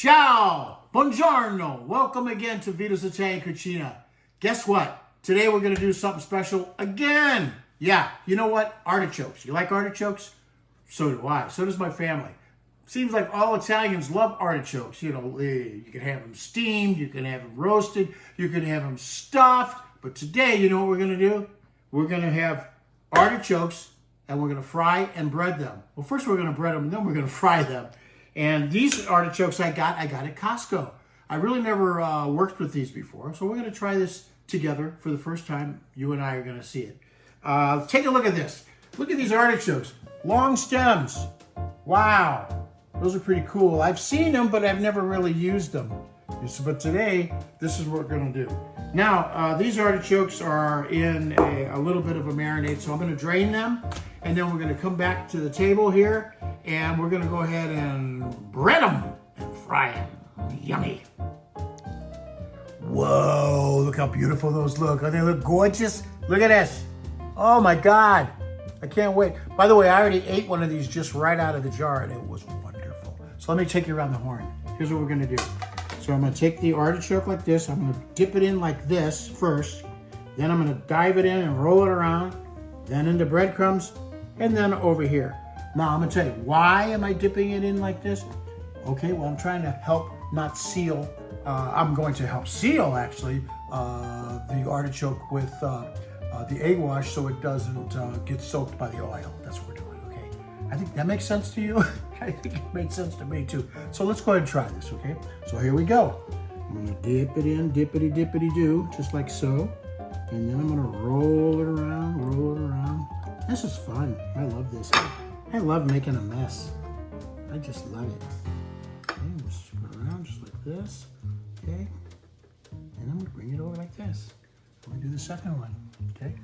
Ciao! Buongiorno! Welcome again to Vito's Italian Cucina. Guess what? Today we're going to do something special again. Yeah, you know what? Artichokes. You like artichokes? So do I. So does my family. Seems like all Italians love artichokes. You know, you can have them steamed, you can have them roasted, you can have them stuffed. But today, you know what we're going to do? We're going to have artichokes and we're going to fry and bread them. Well, first we're going to bread them and then we're going to fry them. And these artichokes I got at Costco. I really never worked with these before, so we're going to try this together for the first time. You and I are going to see it. Take a look at this. Look at these artichokes. Long stems. Wow. Those are pretty cool. I've seen them, but I've never really used them. But today, this is what we're going to do. Now, these artichokes are in a little bit of a marinade, so I'm going to drain them, and then we're going to come back to the table here, and we're going to go ahead and bread them and fry them. Yummy. Whoa, look how beautiful those look. Don't they look gorgeous? Look at this. Oh my God. I can't wait. By the way, I already ate one of these just right out of the jar, and it was wonderful. So let me take you around the horn. Here's what we're going to do. So I'm going to take the artichoke like this. I'm going to dip it in like this first. Then I'm going to dive it in and roll it around. Then into breadcrumbs. And then over here. Now I'm going to tell you, why am I dipping it in like this? Okay, well I'm trying to help not seal. I'm going to help seal actually the artichoke with the egg wash so it doesn't get soaked by the oil. That's what we're doing, okay? I think that makes sense to you. I think it made sense to me too. So let's go ahead and try this, okay? So here we go. I'm gonna dip it in, dippity-dippity-do, just like so. And then I'm gonna roll it around. This is fun. I love this. I love making a mess. I just love it. Okay, we'll scoot it around just like this, okay? And I'm gonna bring it over like this. I'm gonna do the second one, okay?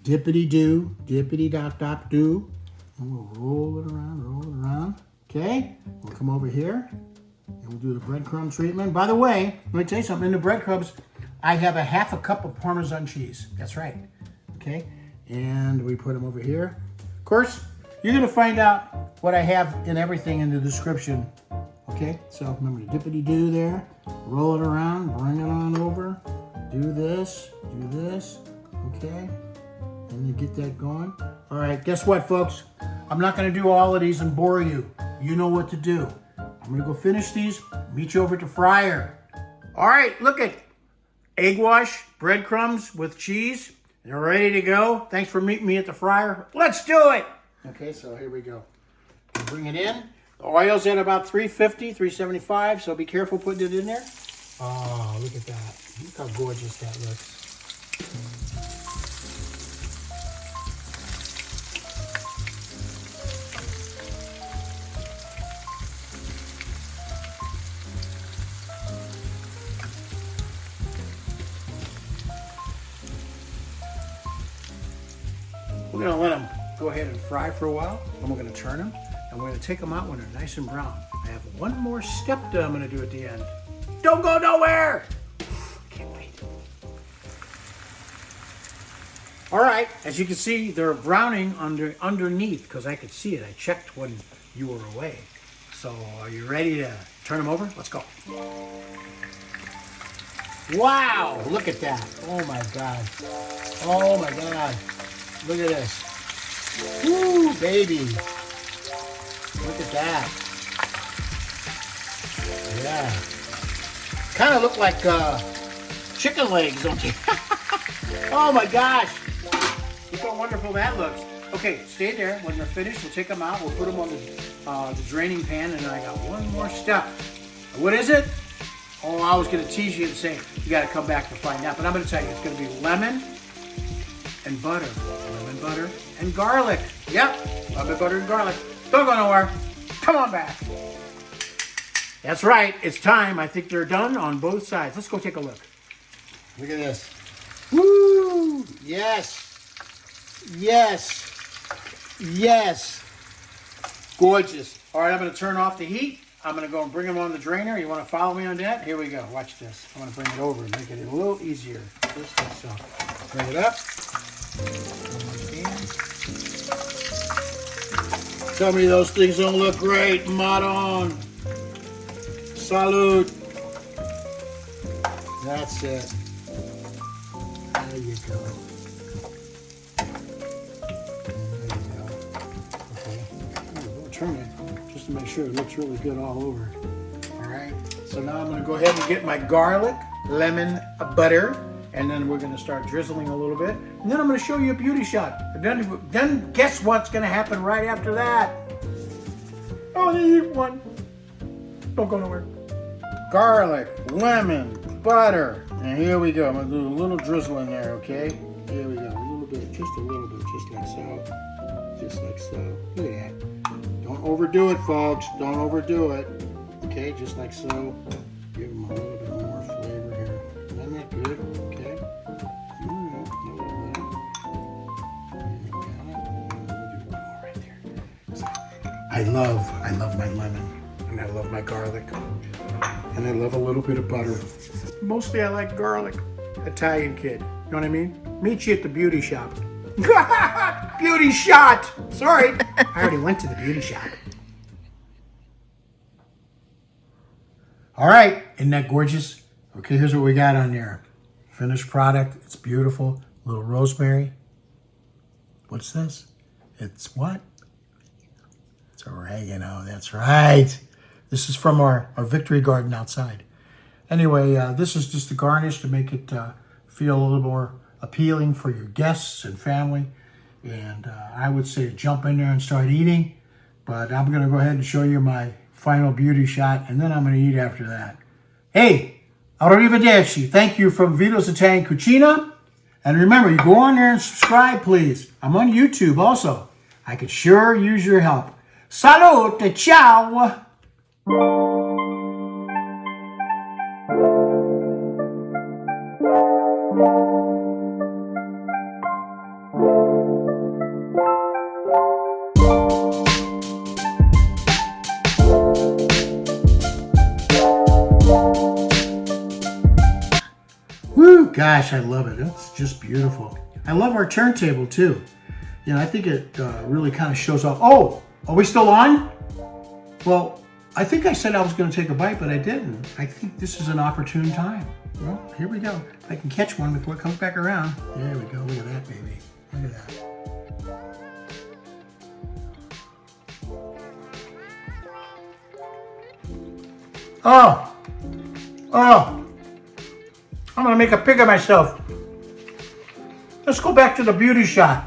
Dippity-do, dippity-dop-dop-do. And we'll roll it around, okay? We'll come over here and we'll do the breadcrumb treatment. By the way, let me tell you something. In the breadcrumbs, I have a half a cup of Parmesan cheese. That's right, okay? And we put them over here. Of course, you're gonna find out what I have in everything in the description, okay? So remember to dippity-do there, roll it around, bring it on over, do this, okay? And you get that going. All right, guess what, folks? I'm not gonna do all of these and bore you. You know what to do. I'm gonna go finish these, meet you over at the fryer. All right, look at egg wash, breadcrumbs with cheese. They're ready to go. Thanks for meeting me at the fryer. Let's do it. Okay, so here we go. Bring it in. The oil's at about 350, 375, so be careful putting it in there. Oh, look at that. Look how gorgeous that looks. We're going to let them go ahead and fry for a while, and we're going to turn them, and we're going to take them out when they're nice and brown. I have one more step that I'm going to do at the end. Don't go nowhere! Can't wait. All right, as you can see, they're browning underneath, because I could see it. I checked when you were away. So are you ready to turn them over? Let's go. Wow, look at that. Oh my God. Oh my God. Look at this. Woo, baby. Look at that. Yeah. Kind of look like chicken legs, don't you? Oh my gosh. Look how wonderful that looks. Okay, stay there. When they're finished, we'll take them out. We'll put them on the draining pan, and then I got one more step. What is it? Oh, I was going to tease you and say, you got to come back to find out. But I'm going to tell you, it's going to be lemon and butter. Lemon, butter, and garlic. Yep, lemon, butter, and garlic. Don't go nowhere. Come on back. That's right. It's time. I think they're done on both sides. Let's go take a look. Look at this. Woo! Yes. Yes. Yes. Gorgeous. All right, I'm going to turn off the heat. I'm going to go and bring them on the drainer. You want to follow me on that? Here we go. Watch this. I'm going to bring it over and make it a little easier. So bring it up. Tell me those things don't look great. Modern. Salute. That's it. There you go. Okay. We'll turn it just to make sure it looks really good all over. All right. So now I'm going to go ahead and get my garlic, lemon, butter, and then we're going to start drizzling a little bit. And then I'm going to show you a beauty shot. Then guess what's going to happen right after that? Oh, you eat one. Don't go nowhere. Garlic, lemon, butter. And here we go. I'm going to do a little drizzle in there, okay? Here we go. A little bit, just a little bit, just like so. Just like so. Look at that. Don't overdo it, folks. Don't overdo it. Okay, just like so. Give them a little bit more flavor here. Isn't that good? Okay. I love my lemon, and I love my garlic, and I love a little bit of butter. Mostly I like garlic. Italian kid, you know what I mean? Meet you at the beauty shop. Beauty shot! Sorry, I already went to the beauty shop. All right, isn't that gorgeous? Okay, here's what we got on there. Finished product, it's beautiful. A little rosemary. What's this? It's what? It's oregano, that's right. This is from our victory garden outside. Anyway, this is just a garnish to make it feel a little more appealing for your guests and family. And I would say jump in there and start eating. But I'm going to go ahead and show you my final beauty shot, and then I'm going to eat after that. Hey, arrivederci. Thank you from Vito's Italian Cucina. And remember, you go on there and subscribe, please. I'm on YouTube also. I could sure use your help. Salute, ciao. Woo, gosh, I love it. It's just beautiful. I love our turntable too. You know, I think it really kind of shows off. Oh, are we still on? Well, I think I said I was going to take a bite, but I didn't. I think this is an opportune time. Well, here we go. If I can catch one before it comes back around. There we go. Look at that, baby. Look at that. Oh. Oh. I'm going to make a pig of myself. Let's go back to the beauty shot.